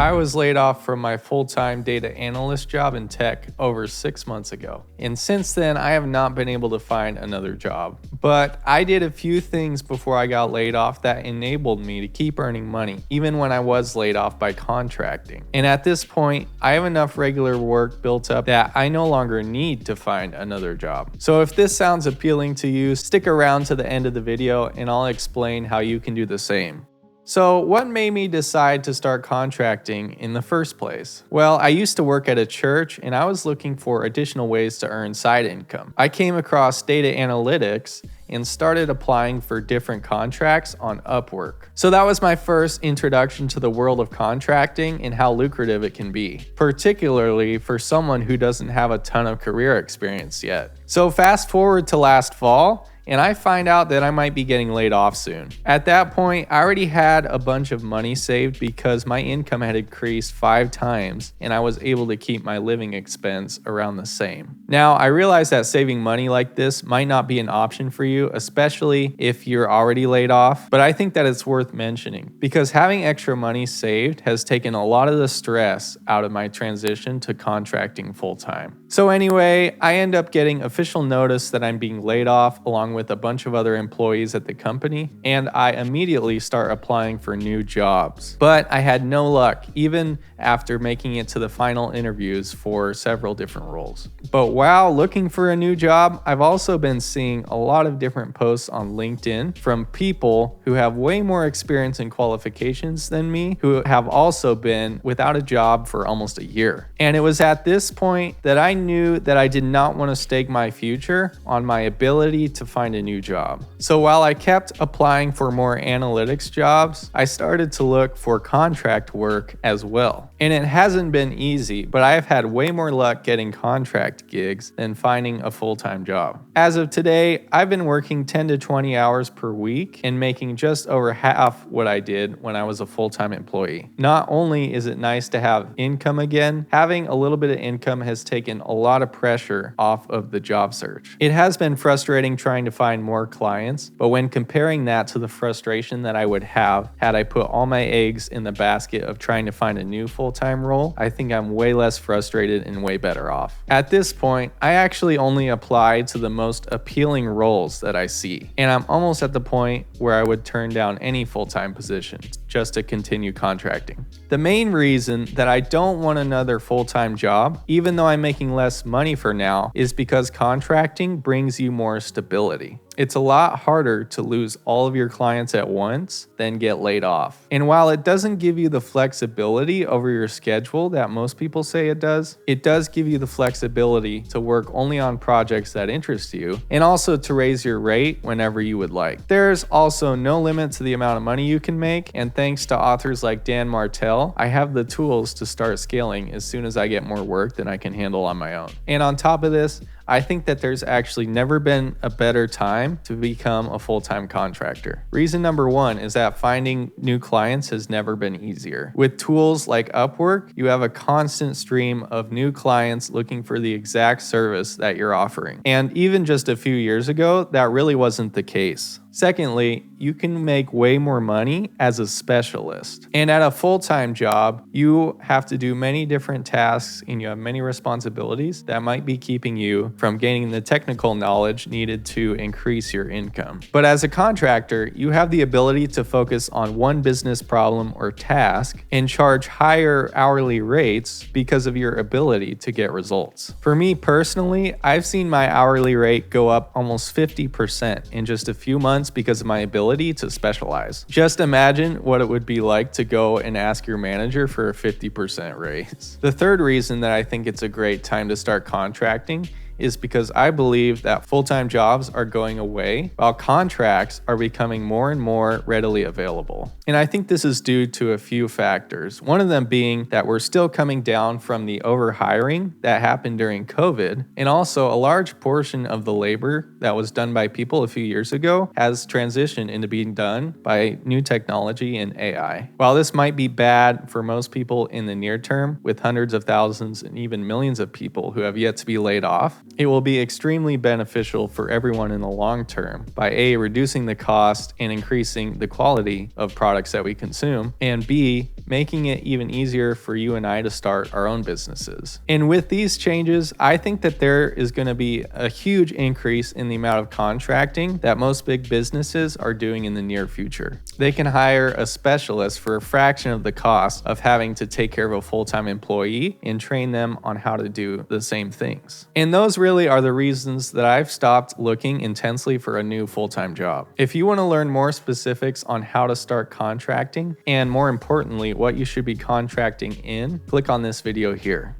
I was laid off from my full-time data analyst job in tech over 6 months ago. And since then, I have not been able to find another job. But I did a few things before I got laid off that enabled me to keep earning money, even when I was laid off by contracting. And at this point, I have enough regular work built up that I no longer need to find another job. So if this sounds appealing to you, stick around to the end of the video and I'll explain how you can do the same. So what made me decide to start contracting in the first place? Well, I used to work at a church and I was looking for additional ways to earn side income. I came across data analytics and started applying for different contracts on Upwork. So that was my first introduction to the world of contracting and how lucrative it can be, particularly for someone who doesn't have a ton of career experience yet. So fast forward to last fall, and I find out that I might be getting laid off soon. At that point, I already had a bunch of money saved because my income had increased 5 times and I was able to keep my living expense around the same. Now, I realize that saving money like this might not be an option for you, especially if you're already laid off, but I think that it's worth mentioning because having extra money saved has taken a lot of the stress out of my transition to contracting full-time. So anyway, I end up getting official notice that I'm being laid off along with a bunch of other employees at the company, and I immediately start applying for new jobs. But I had no luck, even after making it to the final interviews for several different roles. But while looking for a new job, I've also been seeing a lot of different posts on LinkedIn from people who have way more experience and qualifications than me, who have also been without a job for almost a year. And it was at this point that I knew that I did not want to stake my future on my ability to find a new job. So while I kept applying for more analytics jobs, I started to look for contract work as well. And it hasn't been easy, but I've had way more luck getting contract gigs than finding a full-time job. As of today, I've been working 10 to 20 hours per week and making just over half what I did when I was a full-time employee. Not only is it nice to have income again, having a little bit of income has taken a lot of pressure off of the job search. It has been frustrating trying to find more clients, but when comparing that to the frustration that I would have had I put all my eggs in the basket of trying to find a new full-time role, I think I'm way less frustrated and way better off. At this point, I actually only apply to the most appealing roles that I see, and I'm almost at the point where I would turn down any full-time position just to continue contracting. The main reason that I don't want another full-time job, even though I'm making less money for now, is because contracting brings you more stability. It's a lot harder to lose all of your clients at once than get laid off. And while it doesn't give you the flexibility over your schedule that most people say it does give you the flexibility to work only on projects that interest you and also to raise your rate whenever you would like. There's also no limit to the amount of money you can make, and thanks to authors like Dan Martell, I have the tools to start scaling as soon as I get more work than I can handle on my own. And on top of this, I think that there's actually never been a better time to become a full-time contractor. Reason number one is that finding new clients has never been easier. With tools like Upwork, you have a constant stream of new clients looking for the exact service that you're offering. And even just a few years ago, that really wasn't the case. Secondly, you can make way more money as a specialist. And at a full-time job, you have to do many different tasks and you have many responsibilities that might be keeping you from gaining the technical knowledge needed to increase your income. But as a contractor, you have the ability to focus on one business problem or task and charge higher hourly rates because of your ability to get results. For me personally, I've seen my hourly rate go up almost 50% in just a few months because of my ability to specialize. Just imagine what it would be like to go and ask your manager for a 50% raise. The third reason that I think it's a great time to start contracting is because I believe that full-time jobs are going away while contracts are becoming more and more readily available. And I think this is due to a few factors. One of them being that we're still coming down from the overhiring that happened during COVID, and also a large portion of the labor that was done by people a few years ago has transitioned into being done by new technology and AI. While this might be bad for most people in the near term, with hundreds of thousands and even millions of people who have yet to be laid off, It will be extremely beneficial for everyone in the long term by A, reducing the cost and increasing the quality of products that we consume, and B, making it even easier for you and I to start our own businesses. And with these changes, I think that there is going to be a huge increase in the amount of contracting that most big businesses are doing in the near future. They can hire a specialist for a fraction of the cost of having to take care of a full-time employee and train them on how to do the same things. And those really are the reasons that I've stopped looking intensely for a new full-time job. If you want to learn more specifics on how to start contracting, and more importantly, what you should be contracting in, click on this video here.